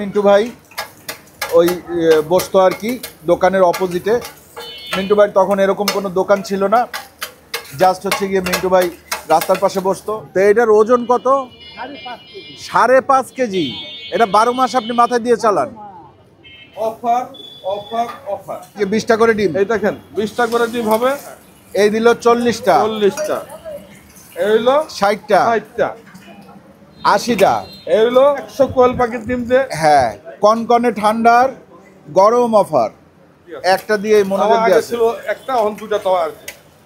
মিন্টু ভাই ওই বসতো আর কি দোকানের অপোজিটে। মিন্টু ভাই তখন এরকম কোনো দোকান ছিল না, জাস্ট হচ্ছে গিয়ে মিন্টু ভাই রাস্তার পাশে বসতো। তো এটার ওজন কত? 5.5 কেজি। এটা 12 মাস আপনি মাথায় দিয়ে চালান। অফার অফার অফার 20টা করে ডিম। এই দেখেন 20টা করে ডিম হবে। এই দিল 40টা, 40টা, এই হলো 60টা, 60টা, 80টা, এই হলো 100 কোয়েল পাখির ডিম দিয়ে। হ্যাঁ, কনকনে ঠান্ডার গরম অফার। একটা দিয়ে মনে আগে ছিল একটা, এখন দুটা তো আর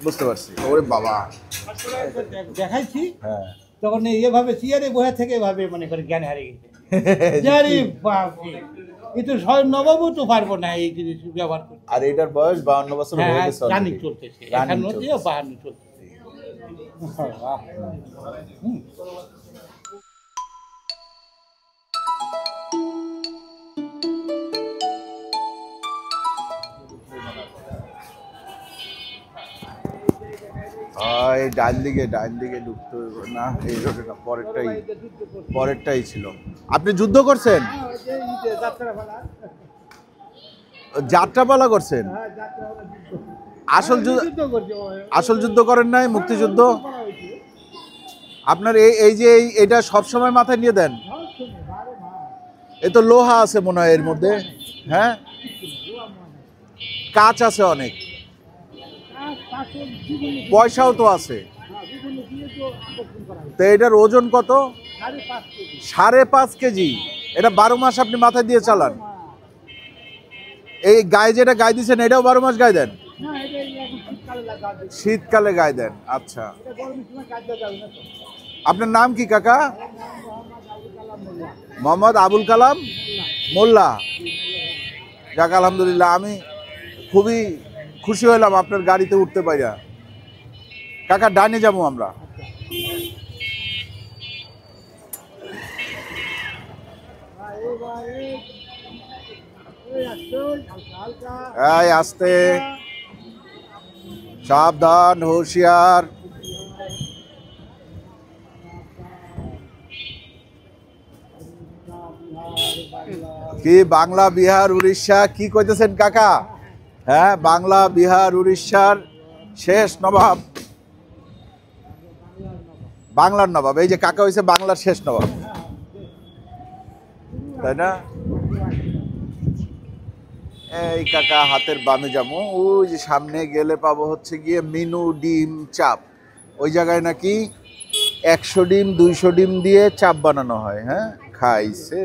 বুঝতে পারছি। ওরে বাবা, দেখাইছি হ্যাঁ তখন এভাবে চেয়ারে বসে থেকে এভাবে মনে করে জ্ঞান হারিয়ে গেছে। জানি বাপরে, কিন্তু স্বয়ং নবাবও তো পারবো না এই জিনিস ব্যবহার করতে। আর এটার বয়স 52 বছর হয়ে হ্যাঁ, গেছে। রানিং চলতেছে, রানিং 51 দিয়ে 52 চলতেছে। ডাল দিকে ঢুকতে হবে না, এই রোডে না, পরেরটাই ছিল। আপনি যুদ্ধ করছেন? যাত্রাপালা করছেন? আসল যুদ্ধ করেন নাই, মুক্তিযুদ্ধ? আপনার এই যে এটা সবসময় মাথায় নিয়ে দেন? এ তো লোহা আছে মনে হয় এর মধ্যে, হ্যাঁ, কাঁচ আছে অনেক, পয়সাও তো আছে। তো এটার ওজন কত? 5.5 কেজি। এটা 12 মাস আপনি মাথায় দিয়ে চালান। এই গায়ে যেটা গায়ে দিচ্ছেন এটাও 12 মাস গায়ে দেন? শীতকালে গায়ে দেন। আচ্ছা, আপনার নাম কি কাকা? মোহাম্মদ আবুল কালাম মোল্লা। যাক আলহামদুলিল্লাহ, আমি খুবই খুশি হলাম আপনার গাড়িতে উঠতে পাইরা। কাকা ডানে যাবো আমরা। এই আস্তে, সাবধান, হুঁশিয়ার। কি বাংলা, বিহার, উড়িষ্যা কি কইতেছেন কাকা? হ্যাঁ, বাংলা, বিহার, উড়িষ্যার শেষ নবাব, বাংলার নবাব। এই যে কাকা হইছে বাংলার শেষ নবাব, তাই না? এই কাকা হাতের বামে যাবো, ওই যে সামনে গেলে পাবো হচ্ছে গিয়ে মিনু ডিম চাপ। ওই জায়গায় নাকি 100 ডিম 200 ডিম দিয়ে চাপ বানানো হয়। হ্যাঁ, খাইছে।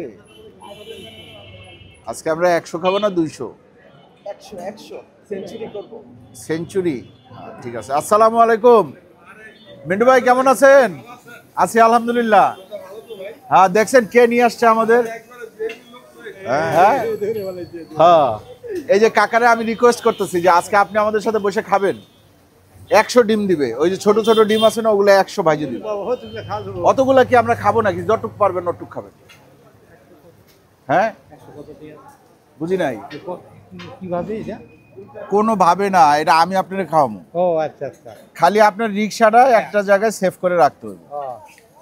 আজকে আমরা 100 খাবো না 200? 100 সেঞ্চুরি করব। সেঞ্চুরি, ঠিক আছে। আসসালামু আলাইকুম মিন্টু ভাই, কেমন আছেন? আছি আলহামদুলিল্লাহ। হ্যাঁ, দেখছেন কে নিয়ে আসছে আমাদের? হ্যাঁ হ্যাঁ, এই যে কাকারে আমি রিকোয়েস্ট করতেছি যে আজকে আপনি আমাদের সাথে বসে খাবেন। 100 ডিম দিবে, ওই যে ছোট ছোট ডিম আছে না, ওগুলো 100 ভাজি দিবে। অতগুলা কি আমরা খাবো নাকি? যতটুক পারবেন অতটুক খাবেন। হ্যাঁ, বুঝি নাই কিভাবে এটা? কোনো ভাবে না, এটা আমি আপনাকে খাওয়াবো। ও আচ্ছা আচ্ছা, খালি আপনার রিক্সাটা একটা জায়গায় সেভ করে রাখতে হবে।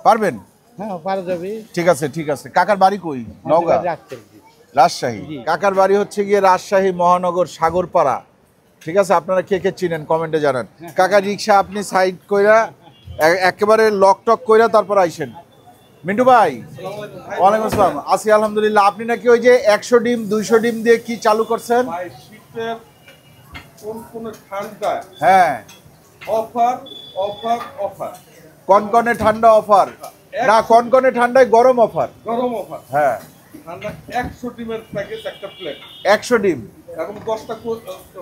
পারবেন? হ্যাঁ পারা যাবে। ঠিক আছে ঠিক আছে। কাকার বাড়ি কই? নওগাঁ, রাজশাহী। কাকার বাড়ি হচ্ছে গিয়ে রাজশাহী মহানগর সাগরপাড়া। ঠিক আছে, আপনারা কে কে চিনেন কমেন্টে জানান। কাকা রিক্সা আপনি সাইড কইরা একেবারে লক টক কইরা তারপর আইসেন। মিন্টু ভাই, ওয়ালাইকুম আসসালাম। আছি আলহামদুলিল্লাহ। আপনি নাকি ওই যে 100 ডিম 200 ডিম দিয়ে কি চালু করছেন? ভাই শীতের কোন ঠান্ডা, হ্যাঁ, অফার অফার অফার, কনকনে ঠান্ডা অফার না, কনকনে ঠান্ডায় গরম অফার। গরম অফার। হ্যাঁ, ঠান্ডা 100 ডিমের প্যাকেজ, একটা প্লেট, 100 ডিম, এবং 10টা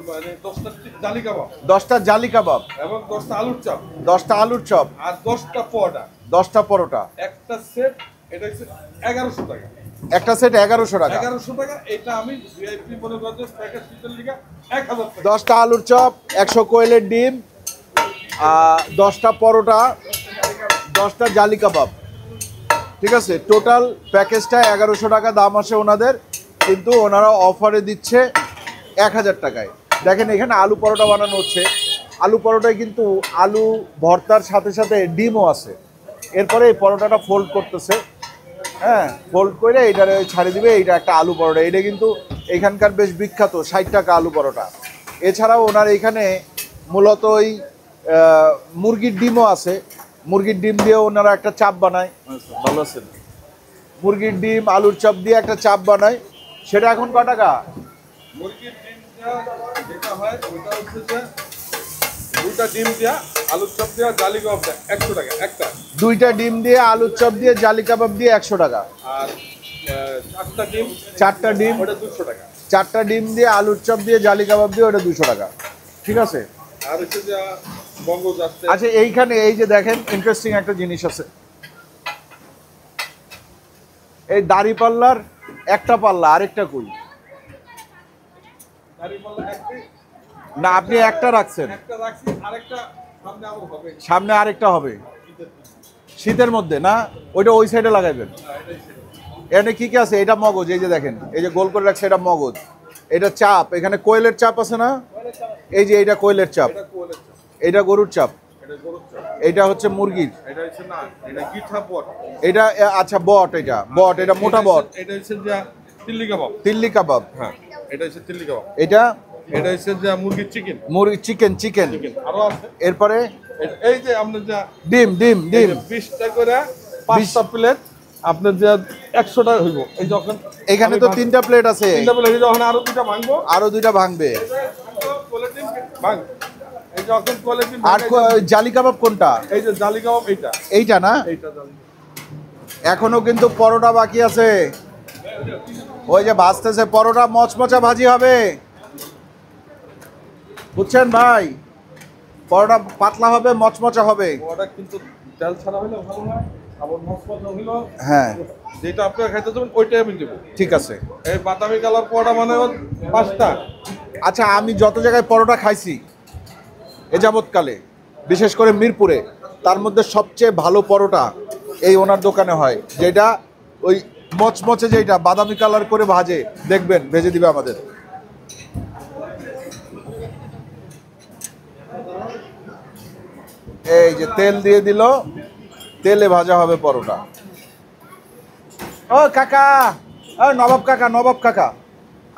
মানে 10টা জালি কাবাব, 10টা জালি কাবাব, এবং 10টা আলুর চপ, 10টা আলুর চপ, আর 10টা পরোটা, 10টা পরোটা। একটা সেট। এটা হচ্ছে 1100 টাকা। একটা সেট 1100 টাকা। 1100 টাকা। এটা আমি ভিআইপি মনে করতে প্যাকেজ শীতের লিগা 1000 টাকা। 10টা আলুর চপ, 100 কোয়েলের ডিম, 10টা পরোটা, 10টা জালি কাবাব। ঠিক আছে, টোটাল প্যাকেজটা 1100 টাকা দাম আসে ওনাদের, কিন্তু ওনারা অফারে দিচ্ছে 1000 টাকায়। দেখেন এখানে আলু পরোটা বানানো হচ্ছে। আলু পরোটায় কিন্তু আলু ভর্তার সাথে সাথে ডিমও আছে। এরপরে এই পরোটাটা ফোল্ড করতেছে। হ্যাঁ, ফোল্ড করে এইটারে ছাড়ি দিবে। এইটা একটা আলু পরোটা, এটা কিন্তু এখানকার বেশ বিখ্যাত, 60 টাকা আলু পরোটা। এছাড়াও ওনার এখানে মূলত ওই মুরগির ডিমও আছে, মুরগির ডিম দিয়ে ওনারা একটা চাপ বানায়। ভালো আছেন? মুরগির ডিম আলুর চপ দিয়ে একটা চাপ বানায়, সেটা এখন ক টাকা? মুরগির ডিমটা যেটা হয় ওটা হচ্ছে যে দুইটা ডিম দেয়া আলুর চপ দেওয়া জালি কাবাব দেয়া 100 টাকা একটা। 2টা ডিম দিয়ে আলুর চপ দিয়ে জালি কাবাব দিয়ে 100 টাকা। আর 4টা ডিম 4টা ডিম, ওটা 200 টাকা। 4টা ডিম দিয়ে আলুর চপ দিয়ে জালি কাবাব দিয়ে ওটা 200 টাকা। ঠিক আছে। আর হচ্ছে যে বঙ্গজ আছে। আচ্ছা, এইখানে এই যে দেখেন ইন্টারেস্টিং একটা জিনিস আছে, এই দাড়ি পাল্লার একটা পাল্লা, আরেকটা কই? দাঁড়িপাল্লা একটাই, না, আপনি একটা রাখছেন, একটা রাখছি আরেকটা সামনে আবার হবে। সামনে আরেকটা হবে শীতের মধ্যে না? ওইটা ওই সাইডে লাগাইবেন। এখানে কি কি আছে? এটা মগজ, এই যে দেখেন, এই যে গোল করে রাখছে, এটা মগজ। এটা চাপ, এখানে কোয়েলের চাপ আছে না? এই যে এইটা কোয়েলের চাপ, এটা কোয়েলের চাপ, এইটা গরুর চাপ, এটা গরুর চাপ, এইটা হচ্ছে মুরগির, এটা হচ্ছে না, এটা গিঠা বট, এটা আচ্ছা বট, এটা বট, এটা মোটা বট। এটা হচ্ছে যে তিল্লি কাবাব। তিল্লি কাবাব, হ্যাঁ, এটা হচ্ছে তিল্লি কাবাব। এটা এটা হচ্ছে যে মুরগির চিকেন। মুরগি চিকেন, চিকেন। আরো আছে। এরপরে এই যে আপনার যা ডিম, ডিম, ডিম 20টা করে 5টা প্লেট আপনার যে 100 টাকা হইব। এই যখন এখানে তো 3টা প্লেট আছে, 3টা প্লেট যখন আরো 2টা ভাঙবো, আরো 2টা ভাঙবে। কোয়ালিটি ভাঙ, এই যখন কোয়ালিটি আর জালি কাবাব কোনটা? এই যে জালি কাবাব এইটা, এইটা না? এইটা জালি। এখনো কিন্তু পরোটা বাকি আছে, ওই যে ভাজতেছে পরোটা, মচমচা ভাজি হবে, বুঝছেন ভাই? পরোটা পাতলা হবে, মচমচা হবে। ওটা কিন্তু তেল ছাড়া হইলে ভালো হয়, আবার মশলা হইলো। হ্যাঁ, যেটা আপনারা খাইতে যাবেন ওইটাই আমি দেবো। ঠিক আছে। এই বাদামি কালার পরোটা মানে 5টা। আচ্ছা, আমি যত জায়গায় পরোটা খাইছি এ যাবৎকালে, বিশেষ করে মিরপুরে, তার মধ্যে সবচেয়ে ভালো পরোটা এই ওনার দোকানে হয়, যেটা ওই মচমচে, যেটা বাদামি কালার করে ভাজে, দেখবেন ভেজে দিবে আমাদের। এই যে তেল দিয়ে দিল, তেলে ভাজা হবে পরোটা। ও কাকা, ও নবাব কাকা, নবাব কাকা,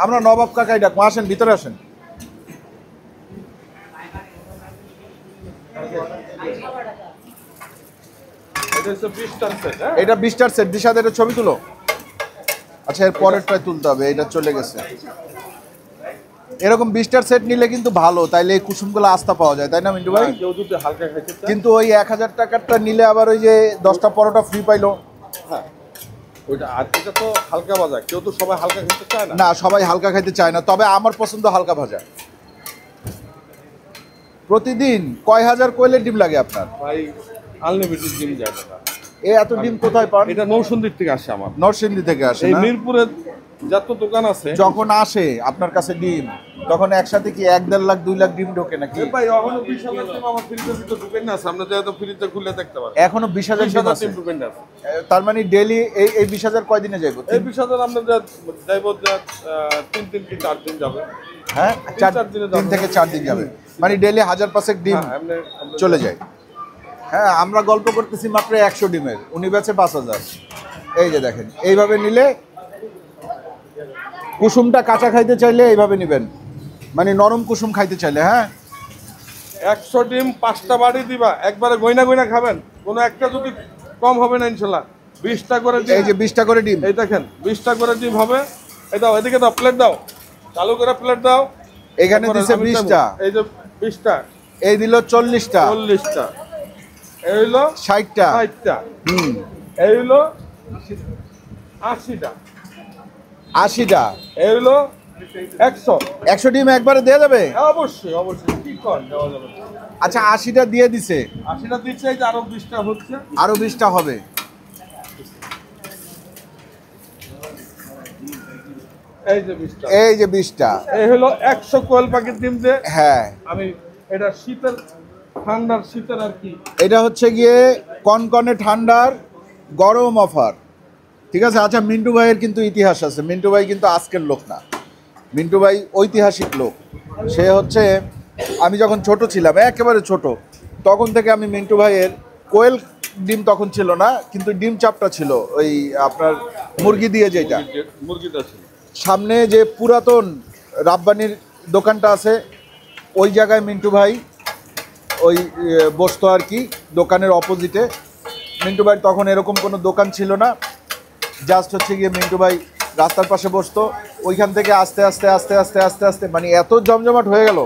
আমরা নবাব কাকাই ডাকবো, আসেন ভিতরে আসেন। এটা হচ্ছে 20টার সেট। হ্যাঁ, এটা 20টার সেট। দিশাদ, এটা ছবি তুলো। আচ্ছা, এর পরেরটাই তুলতে হবে, এটা চলে গেছে। এরকম 20টার সেট নিলে কিন্তু ভালো, তাইলে এই কুসুমগুলো আস্থা পাওয়া যায়, তাই না মিন্টু ভাই? কেউ যদি হালকা খাইতে চায়, কিন্তু ওই 1000 টাকারটা নিলে আবার ওই যে 10টা পরোটা ফ্রি পাইলো। হ্যাঁ, ওইটা। আর এটা তো হালকা ভাজা, কেউ তো সবাই হালকা খেতে চায় না। না, সবাই হালকা খাইতে চায় না, তবে আমার পছন্দ হালকা ভাজা। প্রতিদিন কয় হাজার কোয়েলের ডিম লাগে আপনার? ভাই আনলিমিটেড ডিম যায় না। এত ডিম কোথায় পান? এটা নৌসন্দির থেকে আসে আমার। নরসিংদী থেকে আসে এই না? মিরপুরে যত দোকান আছে, যখন আসে আপনার কাছে ডিম, তখন একসাথে কি 1-1.5 লাখ 2 লাখ ডিম ঢোকে নাকি? ভাই এখনো 20,000 ডিম আমার ফ্রিজের ভিতরে ঢুকেন না, সামনে যেহেতু ফ্রিজে খুলে দেখতে পারেন। এখনো 20,000 ডিম আছে? ডিম ঢুকেন না। তার মানে ডেইলি এই 20,000 কয়দিনে যাইব? এই 20,000 আমরা যাইব যে 3 কি 4 দিন যাবে। হ্যাঁ, 3-4 দিনে 3 থেকে 4 দিন যাবে, মানে ডেইলি 1000 ডিম হ্যাঁ, আমরা চলে যায়। হ্যাঁ, আমরা গল্প করতেছি মাত্র 100 ডিমের, উনি বেচে 5,000। এই যে দেখেন, এইভাবে নিলে, কুসুমটা কাঁচা খাইতে চাইলে এইভাবে নেবেন, মানে নরম কুসুম খাইতে চাইলে। হ্যাঁ, 100 ডিম 5টা বাড়ি দিবা, একবারে গয়না গয়না খাবেন, কোনো একটা যদি কম হবে না ইনশাআল্লাহ। 20টা করে ডিম, এই যে 20টা করে ডিম, এই দেখেন 20টা করে ডিম হবে। এই দাও, এদিকে দাও, প্লেট দাও, চালু করে প্লেট দাও। এখানে দিছে 20টা, এই যে 20টা, এই দিল 40টা, 40টা, এই হইলো 60টা, 60টা, হুম, এই হইলো 80টা, 80টা, এই হইলো 100। 100 ডিম একবারে দিয়ে যাবে? অবশ্যই অবশ্যই, কি কর দেওয়া যাবে। আচ্ছা, 80টা দিয়ে দিছে, 80টা দিচ্ছে, এই যে আরো 20টা হচ্ছে, আরো 20টা হবে। এই যে 20টা, এই যে 20টা, এই হলো 100 কোয়েল পাখির ডিম দিয়ে হ্যাঁ, আমি এটা শীতের ঠান্ডার শীতের আর কি। এটা হচ্ছে গিয়ে কনকনে ঠান্ডার গরম অফার, ঠিক আছে? আচ্ছা, মিন্টু ভাইয়ের কিন্তু ইতিহাস আছে, মিন্টু ভাই কিন্তু আজকের লোক না, মিন্টু ভাই ঐতিহাসিক লোক। সে হচ্ছে, আমি যখন ছোট ছিলাম, একেবারে ছোট, তখন থেকে আমি মিন্টু ভাইয়ের কোয়েল ডিম তখন ছিল না, কিন্তু ডিম চাপটা ছিল ওই আপনার মুরগি দিয়ে যেটা। মুরগিটা ছিল সামনে যে পুরাতন রাব্বানির দোকানটা আছে ওই জায়গায় মিন্টু ভাই ওই বসতো আর কি, দোকানের অপোজিটে। মিন্টু ভাই তখন এরকম কোনো দোকান ছিল না, জাস্ট হচ্ছে গিয়ে মিন্টু ভাই রাস্তার পাশে বসতো। ওইখান থেকে আস্তে আস্তে আস্তে আস্তে আস্তে আস্তে মানে এত জমজমাট হয়ে গেল।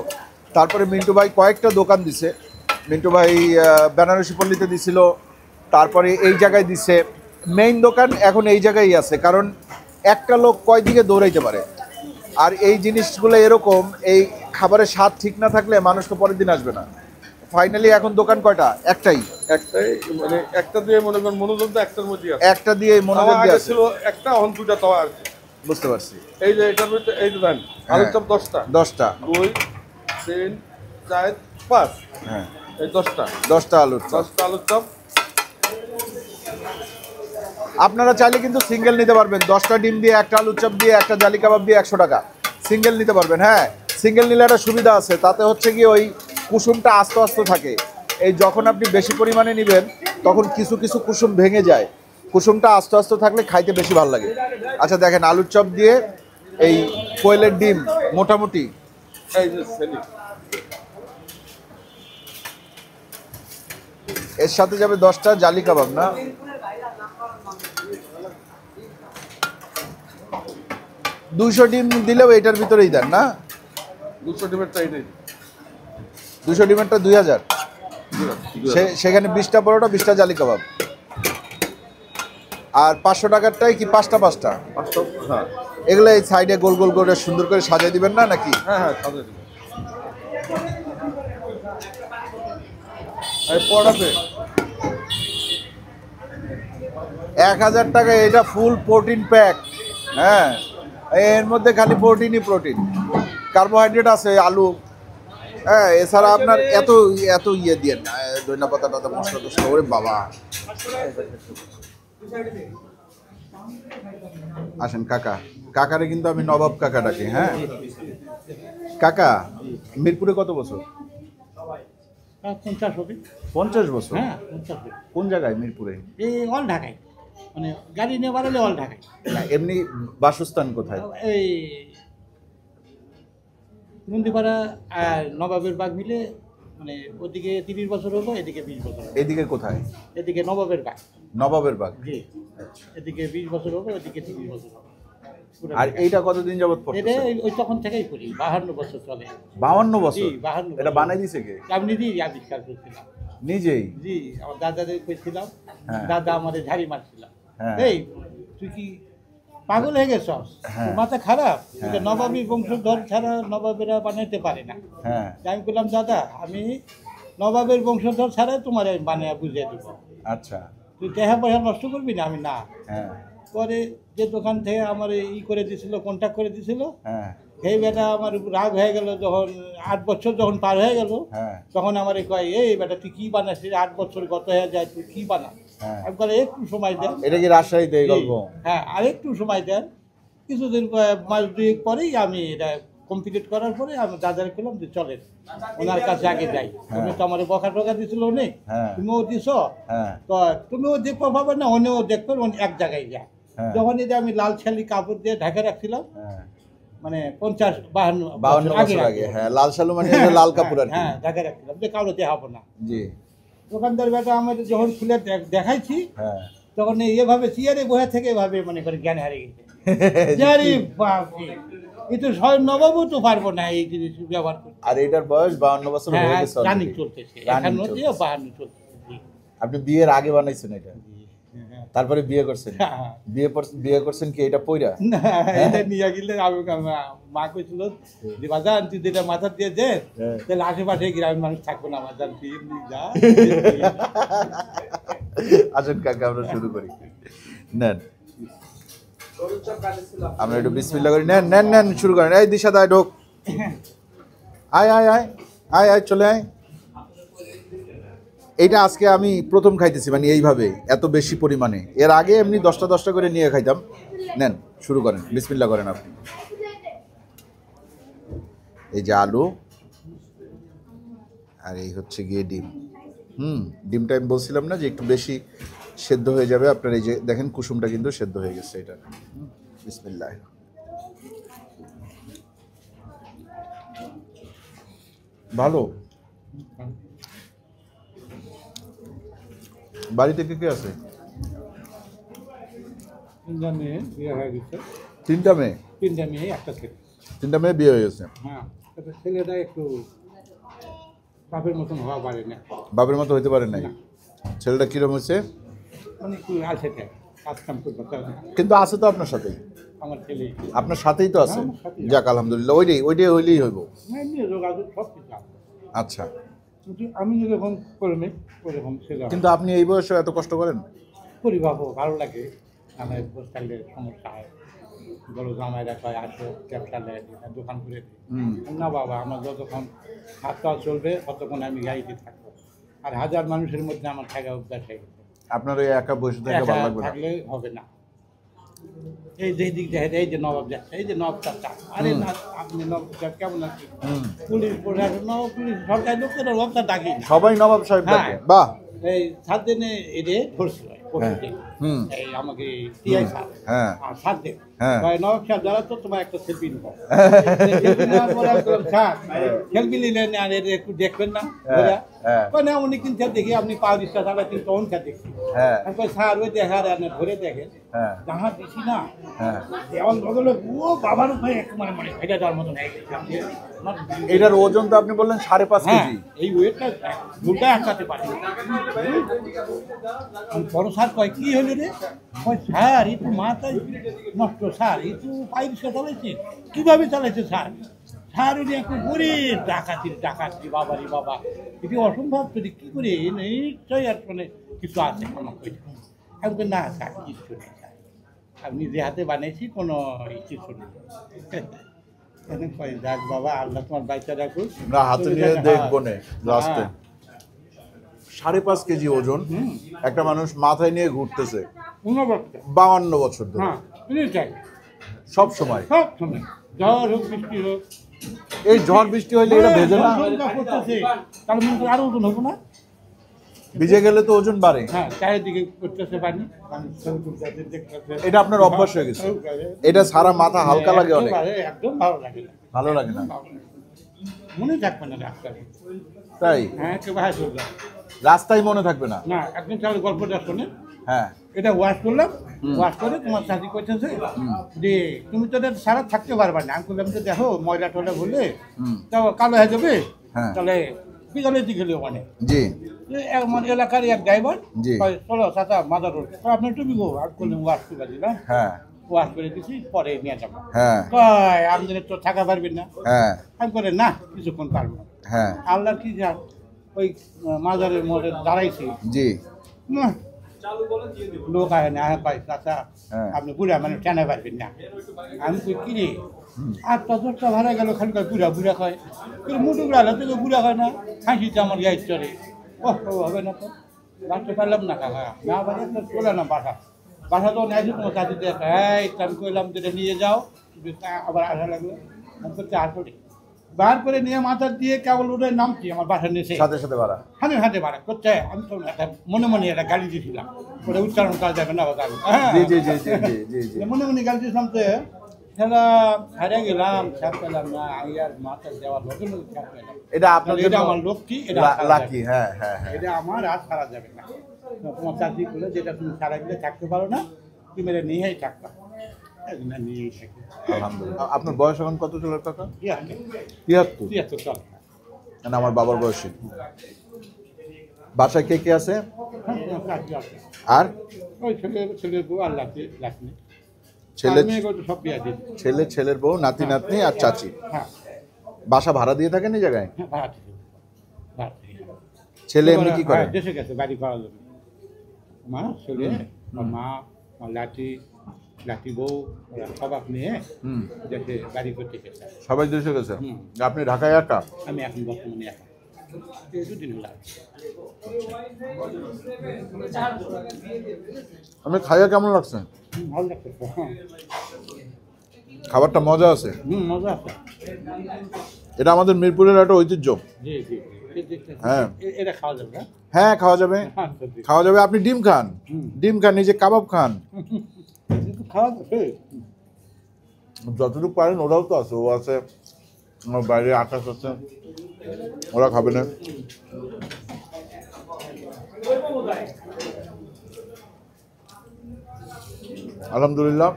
তারপরে মিন্টু ভাই কয়েকটা দোকান দিছে। মিন্টু ভাই বেনারসি পল্লীতে দিছিল, তারপরে এই জায়গায় দিছে। মেইন দোকান এখন এই জায়গায় আছে, কারণ একটা লোক কয় দিকে দৌড়াইতে পারে। আর এই জিনিসগুলো এরকম, এই খাবারের স্বাদ ঠিক না থাকলে মানুষ তো পরের দিন আসবে না। ফাইনালি এখন দোকান কয়টা? একটাই। মানে একটা দিয়ে মনে করেন মনোযোগ তো একটার মধ্যে আছে। একটা দিয়ে মনোযোগ দিয়ে আছে। ছিল একটা, এখন দুটা তাওয়া আছে। বুঝতে পারছি। এই যে এটার মধ্যে এই যে দেন আলুর চপ 10টা 2 3 4 5, হ্যাঁ এই 10টা আলুর চপ। 10টা আলুর চপ। আপনারা চাইলে কিন্তু সিঙ্গেল নিতে পারবেন। 10টা ডিম দিয়ে, একটা আলুর চপ দিয়ে, একটা জালি কাবাব দিয়ে 100 টাকা সিঙ্গেল নিতে পারবেন। হ্যাঁ, সিঙ্গেল নিলে একটা সুবিধা আছে, তাতে হচ্ছে কি ওই কুসুমটা আস্তে আস্তে থাকে। এই যখন আপনি বেশি পরিমাণে নেবেন তখন কিছু কিছু কুসুম ভেঙে যায়। কুসুমটা আস্তে আস্তে থাকলে খাইতে বেশি ভালো লাগে। আচ্ছা দেখেন, আলুর চপ দিয়ে এই কোয়েলের ডিম মোটামুটি এই যে সেলি এর সাথে যাবে 10টা জালি কাবাব না? দুইশো ডিম দিলেও এটার ভিতরেই দেন না? 200 ডিমের চাইতেই 200 ডিমেরটা 2000, সেখানে 20টা পরোটা 20টা জালি কাবাব। আর 500 টাকারটাই কি 5টা? হ্যাঁ এগুলো এই সাইডে গোল গোল করে সুন্দর করে সাজিয়ে দিবেন না নাকি? হ্যাঁ সাজিয়ে দিবেন। এই পড়াতে 1000 টাকা এটা ফুল প্রোটিন প্যাক। হ্যাঁ, এর মধ্যে খালি প্রোটিন, কার্বোহাইড্রেট আছে, আলু। হ্যাঁ, এছাড়া আপনার এত এত ইয়ে দিয়ে না, ধনিয়া পাতা টাতা মশলা টসলা। ওরে বাবা, আসেন কাকারে কিন্তু আমি নবাব কাকা ডাকি। হ্যাঁ কাকা, মিরপুরে কত বছর? 50 হবে। 50 বছর? হ্যাঁ 50 হবে। কোন জায়গায় মিরপুরে? এই অল ঢাকায়, মানে গাড়ি নিয়ে বাড়ালে অল ঢাকায়। না, এমনি বাসস্থান কোথায়? এই নন্দীপাড়া আর নবাবের বাগ মিলে, মানে ওদিকে 30 বছর হলো, এদিকে 20 বছর হলো। এদিকে কোথায়? এদিকে নবাবের বাগ। নবাবের বাগ। জি, এদিকে 20 বছর হলো, ওদিকে 30 বছর হলো। আর এইটা কতদিন যাবত এটা পড়তেছে? ওই তখন থেকেই করি, 52 বছর চলে। 52 বছর? জি, 52 এটা বছর। বানাই দিছে কে? আমি নিজেই আবিষ্কার করছিলাম। নিজেই? জি, আমার দাদাদের কইছিলাম, হ্যাঁ। দাদা আমাদের ঝাড়ি মারছিলাম। হ্যাঁ। এই তুই কি পাগল হয়ে গেছস? হ্যাঁ। মাথা খারাপ? হ্যাঁ। এটা নবাবী বংশধর ছাড়া নবাবেরা বানাইতে পারে না। হ্যাঁ আমি বললাম, দাদা আমি নবাবের বংশধর ছাড়া তোমার আমি বানিয়ে বুঝিয়ে দিব। আচ্ছা। তুই টাকা পয়সা নষ্ট করবি না? আমি না। হ্যাঁ পরে যে দোকান থেকে আমার করে দিছিল, কন্ট্যাক্ট করে দিছিল, হ্যাঁ সেই বেটা আমার উপর রাগ হয়ে গেল। যখন 8 বছর যখন পার হয়ে গেল, হ্যাঁ তখন আমার কয়, এই বেটা তুই কি বানাচ্ছিস? 8 বছর গত হয়ে যায়, তুই কি বানা? হ্যাঁ। আমি বলে একটু সময় দেন। এটা কি রাজশাহীতে এই গল্প? হ্যাঁ, আর একটু সময় দেন। কিছুদিন মাস 2 পরেই আমি এটা কমপ্লিট করার পরে আমি দাদারে বললাম যে চলেন ওনার কাছে আগে যাই। তুমি তো আমার বকা টকা দিছিল অনেক, হ্যাঁ। তুমিও দিছো, হ্যাঁ তো তুমিও দেখবো পাবে না, অন্যও দেখবে, এক জায়গায় যায়। হ্যাঁ। যখন এই যে আমি লাল ছালি কাপড় দিয়ে ঢাকা রাখছিলাম, হ্যাঁ। মানে 50-52 বছর আগে। হ্যাঁ, লাল শালু মানে হচ্ছে লাল কাপড় আর কি। হ্যাঁ, ঢাকা রাখছিলাম যে কারো দেখাবো না। জি। দোকানদার বেটা আমাদের যখন খুলে দেখাইছি, হ্যাঁ তখন এভাবে চেয়ারে বসে থেকে এভাবে মনে করে জ্ঞান হারিয়ে গেছে। জানি বাপরে, কিন্তু স্বয়ং নবাবও তো পারবো না এই জিনিস ব্যবহার করতে। আর এটার বয়স 52 বছর হয়ে হ্যাঁ, গেছে রানিং already। চলতেছে, Running 51 দিয়ে 52 চলতেছে। জি। আপনি বিয়ের আগে বানাইছেন এটা, তারপরে বিয়ে করছেন? হ্যাঁ। বিয়ে করছেন কি এটা পইরা? না, এটা নিয়ে গেলে মা কইছিল যে বাজান তুই যেটা মাথা দিয়ে দে, তাহলে আশেপাশে গ্রামের মানুষ থাকবো না। বাজান তুই এমনি যা। আসেন কাকা, আমরা শুরু করি। নেন, আমরা একটু বিসমিল্লাহ করি। নেন নেন নেন, শুরু করেন। এই দিশা দায় ঢোক। আয় আয় আয় আয় আয়, চলে আয়। এইটা আজকে আমি প্রথম খাইতেছি, মানে এইভাবে এত বেশি পরিমাণে। এর আগে এমনি 10টা করে নিয়ে খাইতাম। নেন, শুরু করেন, বিসমিল্লাহ করেন আপনি। এই যে আলু, আর এই হচ্ছে গিয়ে ডিম। ডিমটা আমি বলছিলাম না যে একটু বেশি সেদ্ধ হয়ে যাবে আপনার। এই যে দেখেন কুসুমটা কিন্তু সেদ্ধ হয়ে গেছে এটা। বিসমিল্লাহ। ভালো। বাড়িতে কে কে আছে? 3টা মেয়ে বিয়ে হয়ে গেছে। 3টা মেয়ে? 3টা মেয়ে একটা ছেলে। 3টা মেয়ে বিয়ে হয়ে গেছে। হ্যাঁ, তবে ছেলেটা একটু বাপের মতন হওয়া পারে না। বাপের মতো হইতে পারে নাই? ছেলেটা কিরম হয়েছে? মানে একটু আলসে থাকে, কাজ কাম করতে পারে না। কিন্তু আছে তো আপনার সাথেই। আমার ছেলে আপনার সাথেই তো আছে। আমার সাথেই। যাক আলহামদুলিল্লাহ, ওইটাই হইলেই হইব। এমনি যোগাযোগ সব কিছু আছে। আচ্ছা, কিন্তু আমি যেরকম কর্মী ওরকম ছেলে কিন্তু আপনি এই বয়সে এত কষ্ট করেন? করি বাবু, ভালো লাগে। আমার বসকালে সমস্যা হয়, বড় জামাইরা কয় আসো ব্যবসা নেয়, দোকান করে দিই। না বাবা, আমার যতক্ষণ হাত পা চলবে ততক্ষণ আমি গাড়িতে থাকবো। আর হাজার মানুষের মধ্যে আমার থাকা অভ্যাস হয়ে গেছে। আপনার ওই একা বসে থাকা ভালো লাগবে না? থাকলে হবে না। এই যে দিক দেখে, এই যে নবাব যাচ্ছে, এই যে নবাব চাচা, আরে না আপনি নবাব সাহেব কেমন আছেন? পুলিশ প্রশাসন, নবাব পুলিশ সরকারি লোকেরা নবাবটা ডাকি না। সবাই নবাব সাহেব ডাকে। বাহ। এই 7 দিনে এরে ধরছিল এই আমাকে টিআই স্যার। হ্যাঁ। আর 7 দিন হ্যাঁ। নবাব সাহেব যারা তো তোমার একটা সেলফি নিব। সেলফি নিলেন আর এর একটু দেখবেন না? মানে উনি কিন্তু দেখি আপনি পাওয়ার ইচ্ছা থাকা কিন্তু তখন দেখছি। স্যার ওই দেখার ধরে দেখেন যাহা বেশি না দেওয়াল বদলে ও বাবার উপরে মানে মানে ভেজা যাওয়ার মতন হয়ে গেছে। এটার ওজন তো আপনি বললেন 5.5 কেজি। এই ওয়েটটা দুটা একসাথে পারে। বড় স্যার কয় কি হলো রে? কয় স্যার এই তো মাথায় নষ্ট স্যার, এই তো পাইপ চালাইছে। কীভাবে চালাইছে স্যার? স্যার ওই একটু গরিব ডাকাতি বাবারি বাবা, এটি অসম্ভব যদি কী করে নিশ্চয়ই আর মানে কিছু আছে আমাকে। আমি না স্যার কিছু নেই স্যার, আমি নিজে হাতে বানিয়েছি, কোনো কিছু নেই। যাক বাবা, আল্লাহ তোমার বাচ্চা রাখুক। না হাতে নিয়ে দেখবো নে লাস্টে। 5.5 কেজি ওজন একটা মানুষ মাথায় নিয়ে ঘুরতেছে 52 বছর ধরে। সব সময় ঝড় হোক বৃষ্টি হোক। এই ঝড় বৃষ্টি হইলে এটা ভেজে না? তাহলে মনে আরো ওজন হবো না? ভিজে গেলে তো ওজন বাড়ে। হ্যাঁ, চারিদিকে করতেছে পানি। এটা আপনার অভ্যাস হয়ে গেছে। এটা সারা মাথা হালকা লাগে অনেক। একদম ভালো লাগে না। ভালো লাগে না? মনে থাকবে না রাস্তায়। তাই? হ্যাঁ, কেউ ভাই চলবে রাস্তায় মনে থাকবে না? না, একদিন তাহলে গল্পটা শোনে। হ্যাঁ। এটা ওয়াশ করলাম, ওয়াশ করে তোমার চাকরি করতেছে যে তুমি তো সারা থাকতে পারবা না। আমি বললাম যে দেখো ময়লা টয়লা ভুলে তাও কালো হয়ে যাবে, তাহলে বিকালের দিকে গেলেও মানে জি মানে এলাকার এক ড্রাইভার জি চলো চাচা মাদার রোড আপনার তুমি গো আর করলাম ওয়াশ করে দিলাম। হ্যাঁ, ওয়াশ করে দিছি, পরে নিয়ে যাবো। হ্যাঁ, কয় আপনি তো থাকা পারবেন না। হ্যাঁ, আমি করে না কিছুক্ষণ পারবো। হ্যাঁ, আল্লাহর কি জান ওই মাজারের মধ্যে দাঁড়াইছি, জি লোক আয় না পাই চাচা আপনি বুড়া মানে টানা পারবেন না। আমি কই কি রে 8টা 10টা ভাড়া গেল খানকার বুড়া বুড়া খায়, কিন্তু মুটু বুড়া হলে তো বুড়া হয় না। হাসিতে আমার গাইড চলে ও হবে না তো বাঁচতে পারলাম না কাকা না বাড়ি চলে না বাসা তো নাই তোমার কাছে আমি কইলাম যেটা নিয়ে যাও, আবার আসা লাগলো। আমি করতে আসলে বার করে নিয়ে মাথা দিয়ে কেবল ওদের নামছি আমার বাসার নিচে সাথে সাথে ভাড়া হাতে হাতে ভাড়া করছে। আমি তো মনে মনে একটা গালি দিয়েছিলাম, ওটা উচ্চারণ করা যাবে না বাবা। জি জি জি জি জি জি মনে মনে গালি দিয়েছিলাম তো সেটা হারিয়ে গেলাম, ছাপ পেলাম না। আমি আর মাথা দেওয়ার লগে লগে ছাপ পেলাম। এটা আপনার এটা আমার লক্ষ্মী, এটা লাকি। হ্যাঁ হ্যাঁ হ্যাঁ, এটা আমার আর সারা যাবে না। তোমার চাকরি করলে যেটা তুমি সারা দিলে থাকতে পারো না, তুমি এটা নিয়েই থাকবা, নিয়েই থাকবে। আলহামদুলিল্লাহ। আপনার বয়স এখন কত চলে কাকা? 73 চল। মানে আমার বাবার বয়সী। বাসায় কে কে আছে? আর ওই ছেলের বউ আর লাখনি সব বিয়া দিন, ছেলে ছেলের বউ নাতি নাতনি আর চাচি। হ্যাঁ, বাসা ভাড়া দিয়ে থাকেন এই জায়গায়? ভাড়া ছেলে এমনি কি করে? দেশে গেছে বাড়ি করার জন্য। মা ছেলে মা লাঠি বউ সবাক নিয়ে দেশে বাড়ি করতে গেছে। সবাই দেশে গেছে? আপনি ঢাকায় একা? আমি এখন বর্তমানে একা, দুদিন হলো। আপনি খাইয়া কেমন লাগছে? ভালো লাগছে। খাবারটা মজা আছে? মজা আছে। এটা আমাদের মিরপুরের একটা ঐতিহ্য। জি জি, হ্যাঁ এটা খাওয়া যাবে না? হ্যাঁ খাওয়া যাবে, খাওয়া যাবে। আপনি ডিম খান, ডিম খান, নিজে কাবাব খান, খাওয়া যাবে। যতটুকু পারেন। ওরাও তো আছে, ও আছে, আমার বাইরে আকাশ আছে, ওরা খাবে না। আলহামদুলিল্লাহ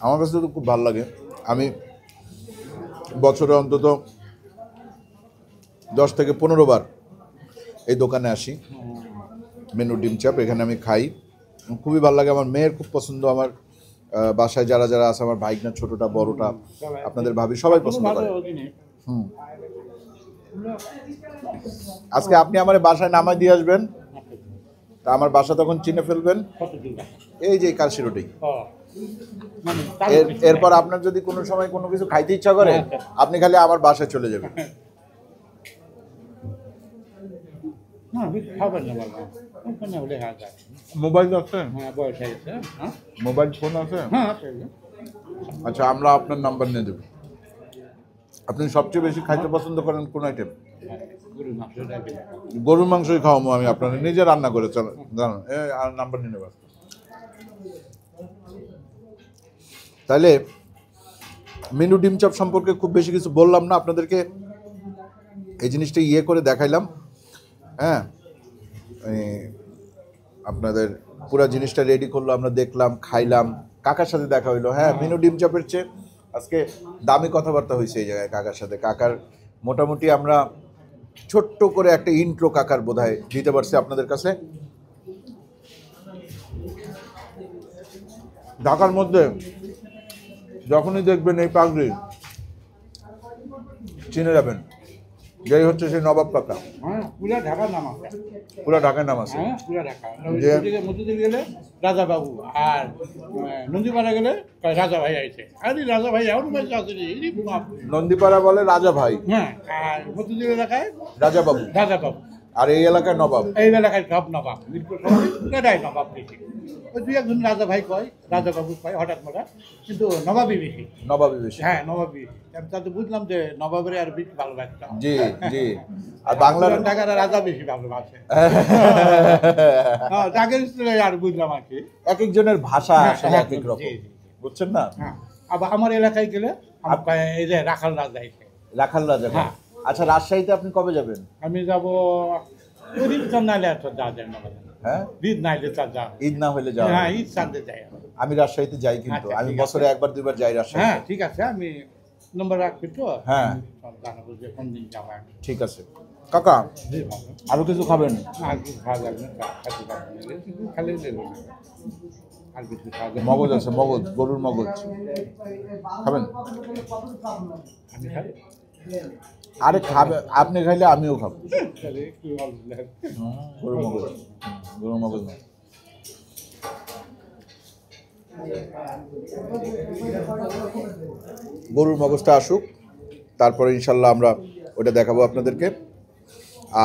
আমার কাছে তো খুব ভালো লাগে। আমি বছরে অন্তত 10 থেকে 15 বার এই দোকানে আসি, মেনু ডিম চাপ। এখানে আমি খাই, খুবই ভালো লাগে। আমার মেয়ের খুব পছন্দ, আমার বাসায় যারা যারা আছে, আমার ভাইগনা, ছোটটা বড়টা, আপনাদের ভাবি সবাই পছন্দ করে। আজকে আপনি আমার বাসায় নামায় দিয়ে আসবেন, তা আমার বাসা তখন চিনে ফেলবেন। এই যে কালশিরোটি। এরপর আপনার যদি কোনো সময় কোনো কিছু খাইতে ইচ্ছা করে, আপনি খালি আমার বাসায় চলে যাবেন। মোবাইল আছে? মোবাইল ফোন আছে? আচ্ছা, আমরা আপনার নাম্বার নিয়ে দেব। আপনি সবচেয়ে বেশি খাইতে পছন্দ করেন কোন আইটেম? গরুর মাংসই খাওয়াবো আমি, আপনার নিজে রান্না করে। চলো জানো, আর নাম্বার নিয়ে নেব। তাহলে মেনু ডিম চপ সম্পর্কে খুব বেশি কিছু বললাম না আপনাদেরকে, এই জিনিসটা ইয়ে করে দেখাইলাম। হ্যাঁ, আপনাদের পুরো জিনিসটা রেডি করলো, আমরা দেখলাম, খাইলাম, কাকার সাথে দেখা হইলো। হ্যাঁ, মেনু ডিম চপের চেয়ে আজকে দামি কথাবার্তা হয়েছে এই জায়গায় কাকার সাথে। কাকার মোটামুটি আমরা ছোট্ট করে একটা ইন্ট্রো কাকার বোধহয় দিতে পারছি আপনাদের কাছে। ঢাকার মধ্যে যখনই দেখবেন এই পাগড়ি, চিনে যাবেন যেই হচ্ছে সেই নবাব কাকা। পুরা ঢাকার নাম আছে, পুরা ঢাকার নাম আছে। পুরা ঢাকা। মসজিদে গেলে রাজা বাবু, আর নন্দীপাড়া গেলে রাজা ভাই আইছে। আরে রাজা ভাই এমন ভাই আছে, নন্দীপাড়া বলে রাজা ভাই, হ্যাঁ। আর মসজিদের এলাকায় রাজা বাবু, রাজা বাবু। আর এই এলাকায় নবাব। এই এলাকায় সব নবাব, পুরাটাই নবাব বেশি। ওই দুই একজন রাজা ভাই কয়, রাজা বাবু কয় হঠাৎ মঠাৎ, কিন্তু নবাবই বেশি। নবাবই বেশি, হ্যাঁ নবাবই বেশি। আমি তাতে বুঝলাম যে নবাবের আর বেশি ভালোবাসত। জি জি। আর বাংলার ঢাকার রাজা বেশি ভালোবাসে। ঢাকার স্কুলে আর বুঝলাম আর কি, এক একজনের ভাষা আসলে এক এক রকম, বুঝছেন না? হ্যাঁ। আবার আমার এলাকায় গেলে এই যে রাখাল রাজা এসে। রাখাল রাজা। হ্যাঁ। আচ্ছা, রাজশাহীতে আপনি কবে যাবেন? আমি যাবো ঈদ চাঁদ নাইলে যা যায় না। হ্যাঁ, ঈদ নাইলে চাঁদ যা, ঈদ না হলে যাও। হ্যাঁ ঈদ চাঁদে যাই। আমি রাজশাহীতে যাই, কিন্তু আচ্ছা, আমি ঠিক বছরে একবার দুইবার যাই রাজশাহী। হ্যাঁ ঠিক আছে, আমি নম্বর রাখবি তো। হ্যাঁ জানাবো যে কোন দিন যাবো। ঠিক আছে কাকা, জি ভালো। আরো কিছু খাবেন? আর কিছু খাওয়া যাবে না, খালি দেবো না। আর কিছু খাওয়া যাবে? মগজ আছে, মগজ, গরুর মগজ খাবেন? আমি খাই। আরে খাবে, আপনি খাইলে আমিও খাবো। একটু অল্প লাগে। গরুর মগজ, গরুর মগজ না। গরুর মগজটা আসুক, তারপরে ইনশাল্লাহ আমরা ওটা দেখাবো আপনাদেরকে।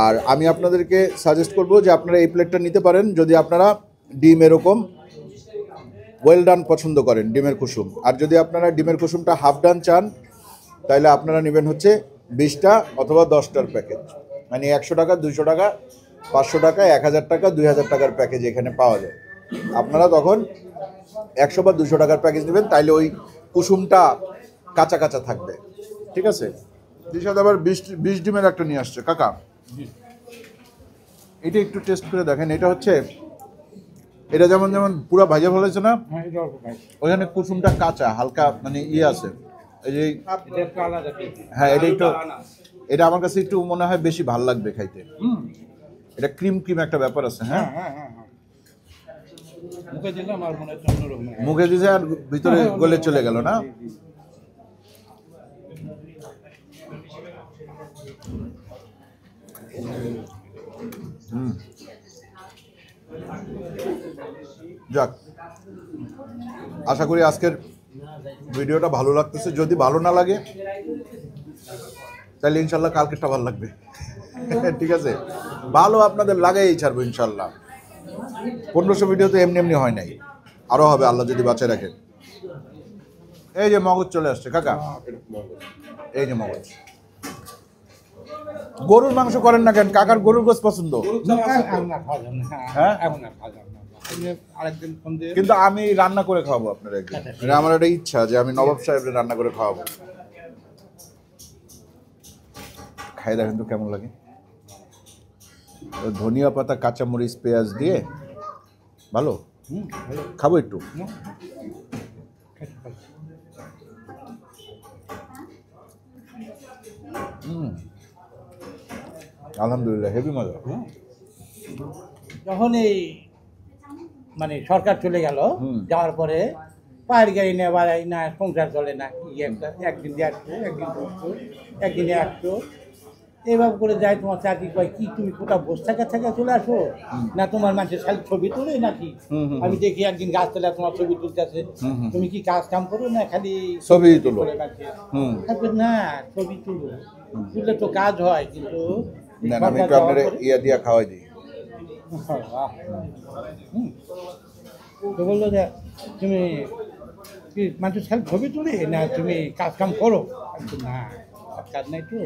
আর আমি আপনাদেরকে সাজেস্ট করব যে আপনারা এই প্লেটটা নিতে পারেন যদি আপনারা ডিম এরকম ওয়েল ডান পছন্দ করেন, ডিমের কুসুম। আর যদি আপনারা ডিমের কুসুমটা হাফ ডান চান, তাহলে আপনারা নেবেন হচ্ছে 20টা অথবা 10টার প্যাকেজ, মানে 100 টাকা, 200 টাকা, 500 টাকা, 1000 টাকা, 2000 টাকার প্যাকেজ এখানে পাওয়া যায়। আপনারা তখন 100 বা 200 টাকার প্যাকেজ নেবেন, তাইলে ওই কুসুমটা কাঁচা কাঁচা থাকবে। ঠিক আছে? দিশাদ আবার 20 ডিমের একটা নিয়ে আসছে কাকা, এটা একটু টেস্ট করে দেখেন। এটা হচ্ছে, এটা যেমন যেমন পুরো ভাজা ফেলেছে না, ওখানে কুসুমটা কাঁচা, হালকা মানে ইয়ে আছে। এই যে হ্যাঁ, এটা একটু, এটা আমার কাছে একটু মনে হয় বেশি ভালো লাগবে খাইতে। এটা ক্রিম ক্রিম একটা ব্যাপার আছে। হ্যাঁ, মুখে দিলাম আর মনে হচ্ছে অন্যরকম। মুখে দিছে আর ভিতরে গলে চলে গেল না? যাক, আশা করি আজকের ভিডিওটা ভালো লাগতেছে। যদি ভালো না লাগে তাহলে ইনশাল্লাহ কালকেরটা ভালো লাগবে। ঠিক আছে? ভালো আপনাদের লাগাই ছাড়বো ইনশাল্লাহ। 1500 ভিডিও তো এমনি এমনি হয় নাই, আরো হবে আল্লাহ যদি বাঁচায় রাখেন। এই যে মগজ চলে আসছে কাকা, এই যে মগজ, গরুর মাংস করেন না কেন? কাকার গরুর গোস পছন্দ। হ্যাঁ? আরেকদিন ফোন দিয়ে কিন্তু আমি রান্না করে খাওয়াবো আপনার একদিন। এটা আমার একটা ইচ্ছা যে আমি নবাব সাহেবের রান্না করে খাওয়াবো। খাই দেখেন তো কেমন লাগে। ধনিয়া পাতা, কাঁচামরিচ, পেঁয়াজ দিয়ে ভালো। খাবো একটু। আলহামদুলিল্লাহ, হেভি মজা। যখন এই মানে সরকার চলে গেল, যাওয়ার পরে পায়ের গাড়ি নেবার না, সংসার চলে না, কি একটা একদিন 150, একদিন 200, একদিনে 100 এইভাবে করে যায়। তোমার চাকরি কয় কি তুমি কোথাও বসে থাকা চলে আসো না, তোমার মানুষের খালি ছবি তোলে নাকি? আমি দেখি একদিন গাছ তোলা তোমার ছবি তুলতেছে, তুমি কি কাজ কাম করো না খালি ছবি তুলো? না, ছবি তুলো, তুললে তো কাজ হয়। কিন্তু না, আমি একটু আপনার ইয়া দিয়া খাওয়াই দিই। তো বললো যে তুমি কি মানুষের খালি ছবি তুলে না, তুমি কাজ কাম করো? না, কাজ নাই তো,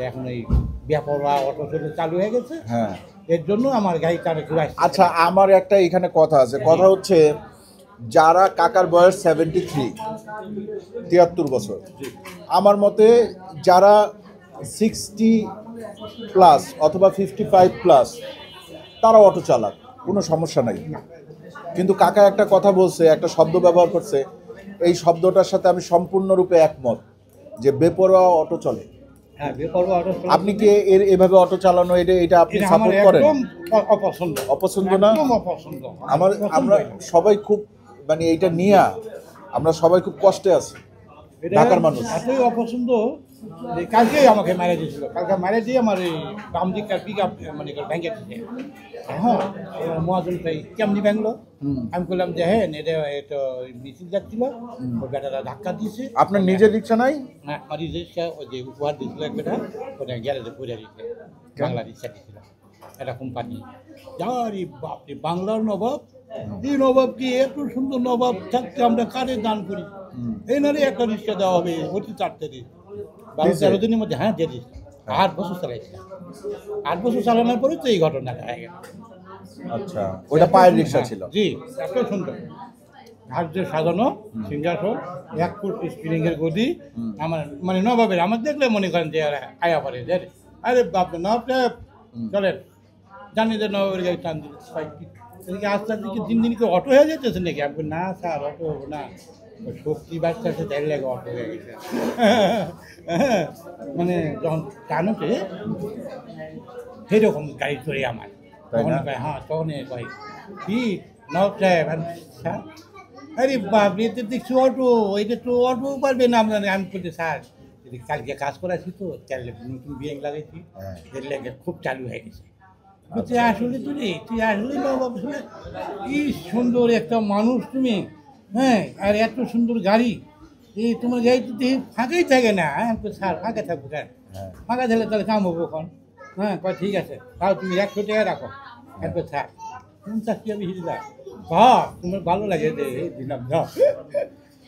এখন এই বেপরোয়া অটো চলে চালু হয়ে গেছে। হ্যাঁ, এর জন্য আমার গাড়ি কারে ঘুরে। আচ্ছা, আমার একটা এখানে কথা আছে। কথা হচ্ছে যারা কাকার বয়স 73 বছর, আমার মতে যারা 60+ অথবা 55+ তারা অটো চালাক, কোনো সমস্যা নাই। কিন্তু কাকা একটা কথা বলছে, একটা শব্দ ব্যবহার করছে, এই শব্দটার সাথে আমি সম্পূর্ণরূপে একমত, যে বেপরোয়া অটো চলে। হ্যাঁ, বেপরোয়া অটো। আপনি কি এভাবে অটো চালানো এটা আপনি সাপোর্ট করেন? অপছন্দ। অপছন্দ না? অপছন্দ। আমরা সবাই খুব মানে এইটা নিয়ে আমরা সবাই খুব কষ্টে আছি, ঢাকার মানুষ। এতই অপছন্দ যে কালকেই আমাকে মেরে দিয়েছিল। কালকে মেরে দিয়ে আমার এই বাম দিকটার পিক আপ মানে ভেঙে দিচ্ছে। হ্যাঁ, মহাজন ভাই কেমনি ভাঙলো? আমি বললাম যে হ্যাঁ, এটা মিছিল যাচ্ছিল, ওই বেটারা ধাক্কা দিয়েছে। আপনার নিজের রিক্সা নাই? না, আমার রিক্সা ওই যে উপহার দিয়েছিল এক বেটা, ওটা গ্যারেজে পড়ে দিচ্ছে, বাংলা রিক্সা দিয়েছিল একটা কোম্পানি। যারি বাপরে, বাংলার নবাব, এই নবাব কি এত সুন্দর নবাব থাকতে আমরা কারে দান করি? এই নারে একটা রিক্সা দেওয়া হবে, অতি 4 দিন 12-13 দিনের মধ্যে। হ্যাঁ, দিয়ে দিচ্ছে। 8 বছর চালাইছিলাম। 8 বছর চালানোর পরে তো এই ঘটনাটা হয়ে গেল। আচ্ছা, ওইটা পায়ের রিক্সা ছিল? জি, এত সুন্দর ঘাসে সাজানো সিংহাসন, 1 ফুট স্প্রিং এর গদি। আমার মানে নবাবের, আমার দেখলে মনে করেন যে আয়া পড়ে যে আরে বাপ নবাব সাহেব চলেন, জানি যে নবাবের গাড়ি টান দিচ্ছে। এদিকে আস্তে আস্তে কি দিন কি অটো হয়ে যেতেছে নাকি? আমি না স্যার, অটো হবো না, শক্তি বাচ্চাছে, দেড় লেগে অটো হয়ে গেছে। মানে যখন টানোতে সেরকম গাড়ি চড়ে আমার তখন কয়, হ্যাঁ তখন কয় কি নবাব সাহেব? স্যার, আরে বাপরে, এতে দেখছি অটো, এটা তো অটো পারবে না। আমি বলছি স্যার, কালকে কাজ করাছি তো, নতুন বিয়েং লাগাইছি, এর লেগে খুব চালু হয়ে গেছে। বলছি আসলে তুই আসলে নবাব, কি সুন্দর একটা মানুষ তুমি, হ্যাঁ, আর এত সুন্দর গাড়ি, এই তোমার গাড়ি তো ফাঁকাই থাকে না। হ্যাঁ, স্যার ফাঁকা থাকবো কেন? ফাঁকা থাকলে তাহলে কাম হবো কখন? হ্যাঁ, কয় ঠিক আছে, তাও তুমি 100 টাকা রাখো। একবার স্যার 50 টাকা বেশি দিলাম। বাহ, তোমার ভালো লাগে যে দিলাম, যাও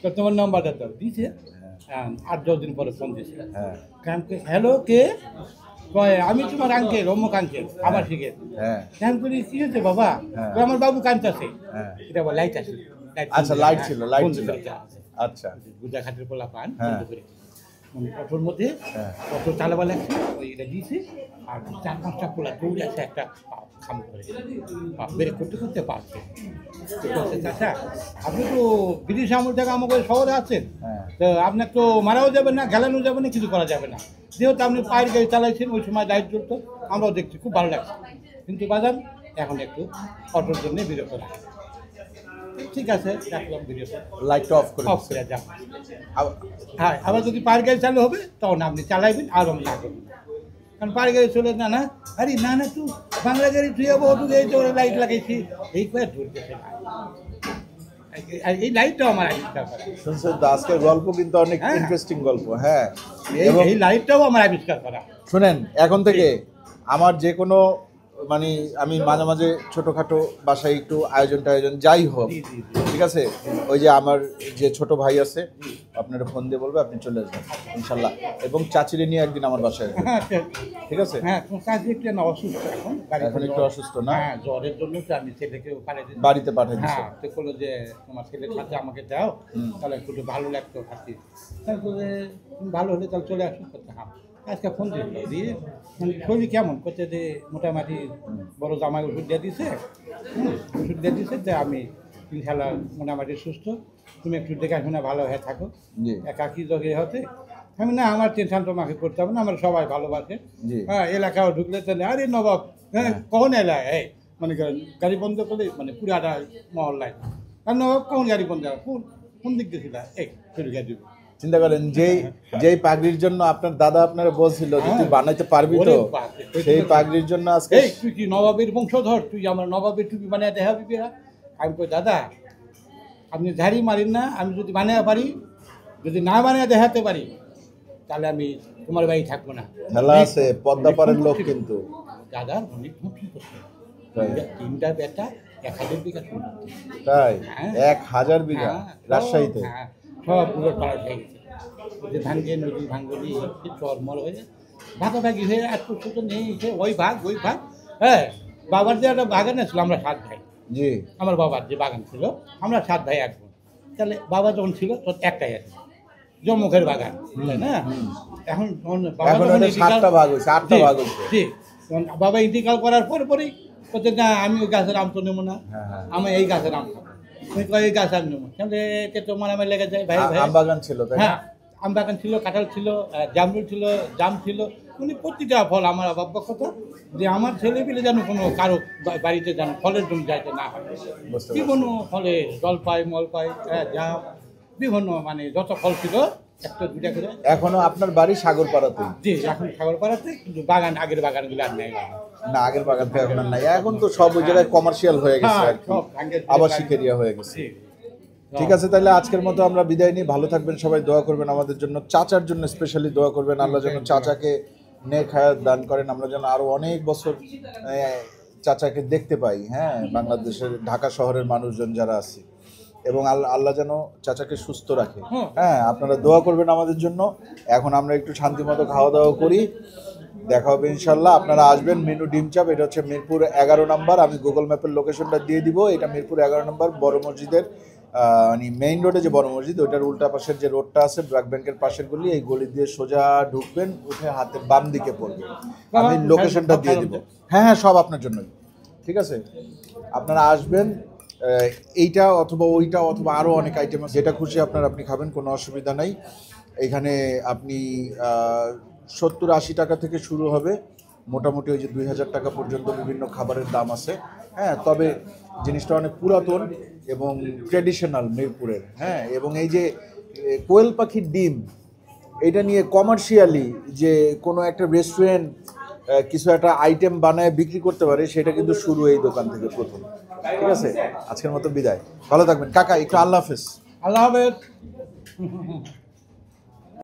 তো তোমার নাম্বারটা তো দিয়েছে। 8-10 দিন পরে ফোন দিয়েছে। হ্যালো, কে? কয় আমি তোমার আঙ্কেল, অমুক আঙ্কেল, আবার শিখে। আমি করি কি হয়েছে বাবা? আমার বাবু কাঁদতেছে। এটা বল লাইট আছে। আচ্ছা, লাইট ছিল, লাইট ছিল। আচ্ছা, গুজা খাটের পোলা পান অটোর মধ্যে, অটো চালাবা লাগছে, ওইটা দিয়েছে। আর 4-5টা পোলা দৌড়ে আছে, একটা খাম করে বের করতে করতে পারছে। চাচা, আপনি তো ব্রিটিশ আমল থেকে আমাকে শহরে আছেন, তো আপনাকে তো মারাও যাবে না, গেলানো যাবে না, কিছু করা যাবে না। যেহেতু আপনি পায়ের গাড়ি চালাইছেন, ওই সময় লাইট জ্বলতো, আমরাও দেখছি, খুব ভালো লাগছে। কিন্তু বাজান এখন একটু অটোর জন্য বিরত রাখে। ঠিক আছে, রাখলাম বিরত, লাইটটা অফ করে যাও। হ্যাঁ, আবার যদি পায়ের গাড়ি চালু হবে তখন আপনি চালাইবেন, আর আমি না করবেন। কারণ পায়ের গাড়ি চলে না, না আরে না না, তুই বাংলা গাড়ি তুই যাবো, অটো গাড়ি চলে লাইট লাগাইছি, এই করে ধরতেছে না। এই লাইটটাও আমার আবিষ্কার করা। শুনছেন তো, আজকের গল্প কিন্তু অনেক ইন্টারেস্টিং গল্প। হ্যাঁ, এই লাইটটাও আমার আবিষ্কার করা। শুনেন, এখন থেকে আমার যে কোনো মানে আমি মাঝে মাঝে ছোটখাটো বাসায় একটু আয়োজন যাই হোক, ঠিক আছে, ওই যে আমার যে ছোট ভাই আছে আপনারা ফোন দিয়ে বলবে, আপনি চলে আসবেন ইনশাল্লাহ, এবং চাচিরে নিয়ে একদিন আমার বাসায় আসবেন, ঠিক আছে? হ্যাঁ, তোমার চাচি একটু না অসুস্থ এখন একটু অসুস্থ না? হ্যাঁ, জ্বরের জন্য তো আমি ছেলেকে বাড়িতে পাঠিয়ে দিচ্ছি। হ্যাঁ, তো বললো যে তোমার ছেলের সাথে আমাকে দাও, তাহলে একটু ভালো লাগতো খাচ্ছি। তারপরে ভালো হলে তাহলে চলে আসুন করতে। হ্যাঁ, আজকে ফোন দিয়ে মানে শরীর কেমন করতে যে মোটামুটি বড় জামাই ওষুধ দিয়ে দিছে, ওষুধ দিয়ে দিছে যে আমি ইনশাল্লাহ মোটামুটি সুস্থ, তুমি একটু দেখাশোনা ভালো হয়ে থাকো, একাকি জগে হতে। আমি না, আমার টেনশন তোমাকে করতে হবে না, আমার সবাই ভালোবাসে। হ্যাঁ, এলাকাও ঢুকলে তাহলে আরে নবাব, হ্যাঁ কখন এলাকা, এই মানে গাড়ি বন্ধ করলে মানে পুরাটা মহল্লায়, আর নবাব কখন গাড়ি বন্ধ কোন দিক দিয়েছিল, এই শুরু গাড়ি দিব। চিন্তা করেন যেই পাগড়ির জন্য আপনার দাদা আপনারা বলছিল যে তুই বানাইতে পারবি, তো সেই পাগড়ির জন্য আজকে তুই কি নবাবের বংশধর, তুই আমার নবাবের টুপি বানিয়ে দেখাবি বিরা। আমি কই দাদা আপনি ঝাড়ি মারিন না, আমি যদি বানিয়ে পারি, যদি না বানিয়ে দেখাতে পারি, তাহলে আমি তোমার বাড়ি থাকবো না। খেলা আছে, পদ্মা পাড়ের লোক কিন্তু দাদার অনেক মুখী করছে, 3টা বেটা 1000 বিঘা সম্পত্তি। তাই 1000 বিঘা রাজশাহীতে? হ্যাঁ, সব পুরো পাড়া হয়ে গেছে, যে ধানকে নদী ভাঙ্গলি চরমর হয়ে ভাগাভাগি হয়ে আজ পর্যন্ত নেই, ওই ভাগ। হ্যাঁ, বাবার যে একটা বাগান ছিল, আমরা 7 ভাই। জি, আমার বাবার যে বাগান ছিল, আমরা 7 ভাই 1 বোন। তাহলে বাবা যখন ছিল তোর একটাই আছে, জম্মুখের বাগান, তাই না? এখন বাবা ইন্তিকাল করার পরেই বলছে না, আমি ওই গাছের আম তো নেবো না, আমি এই গাছের আম খাবো। এই গাছ আম নেবো, তাহলে তো মারামারি লেগে যায়। ভাই আম বাগান ছিল? হ্যাঁ, আম বাগান ছিল, কাঁঠাল ছিল, জামরুল ছিল, জাম ছিল, মানে প্রতিটা ফল। আমার বাবা কথা যে আমার ছেলে পেলে যেন কোনো কারো বাড়িতে যেন ফলের জন্য যাইতে না হয়, বিভিন্ন ফলে জলপাই, মলপাই, জাম, বিভিন্ন মানে যত ফল ছিল 1-2টা করে। এখনো আপনার বাড়ি সাগরপাড়াতে? জি, এখন সাগরপাড়াতে, কিন্তু বাগান আগের বাগানগুলো আর নেই না, আগের বাগান তো এখন আর নাই, এখন তো সব ওই জায়গায় কমার্শিয়াল হয়ে গেছে, আবাসিক এরিয়া হয়ে গেছে। ঠিক আছে, তাহলে আজকের মতো আমরা বিদায় নিই। ভালো থাকবেন সবাই, দোয়া করবেন আমাদের জন্য, চাচার জন্য স্পেশালি দোয়া করবেন, আল্লাহ যেন চাচাকে নেক হায়াত দান করেন, আমরা যেন আরো অনেক বছর চাচাকে দেখতে পাই। হ্যাঁ, বাংলাদেশের ঢাকা শহরের মানুষজন যারা আছে, এবং আল্লাহ যেন চাচাকে সুস্থ রাখে। হ্যাঁ, আপনারা দোয়া করবেন আমাদের জন্য। এখন আমরা একটু শান্তি মতো খাওয়া দাওয়া করি, দেখা হবে ইনশাল্লাহ। আপনারা আসবেন, মেনু ডিম চাপ, এটা হচ্ছে মিরপুর 11 নম্বর, আমি গুগল ম্যাপের লোকেশনটা দিয়ে দিব। এটা মিরপুর 11 নম্বর বড় মসজিদের মানে মেইন রোডে যে বড় মসজিদ, ওইটার উল্টা পাশের যে রোডটা আছে ব্র্যাক ব্যাংকের পাশের গলি, এই গলি দিয়ে সোজা ঢুকবেন, উঠে হাতের বাম দিকে পড়বে, আমি লোকেশনটা দিয়ে দিব। হ্যাঁ, সব আপনার জন্যই, ঠিক আছে? আপনারা আসবেন, এইটা অথবা ওইটা অথবা আরও অনেক আইটেম আছে, যেটা খুশি আপনি খাবেন, কোনো অসুবিধা নাই। এখানে আপনি 70-80 টাকা থেকে শুরু হবে, মোটামুটি ওই যে 2000 টাকা পর্যন্ত বিভিন্ন খাবারের দাম আছে। হ্যাঁ, তবে জিনিসটা অনেক পুরাতন এবং ট্র্যাডিশনাল মিরপুরের। হ্যাঁ, এবং এই যে কোয়েল পাখির ডিম, এটা নিয়ে কমার্শিয়ালি যে কোনো একটা রেস্টুরেন্ট কিছু একটা আইটেম বানায় বিক্রি করতে পারে, সেটা কিন্তু শুরু এই দোকান থেকে প্রথম। ঠিক আছে, আজকের মতো বিদায়, ভালো থাকবেন কাকা, একটু আল্লাহ হাফেজ। আল্লাহ হাফেজ।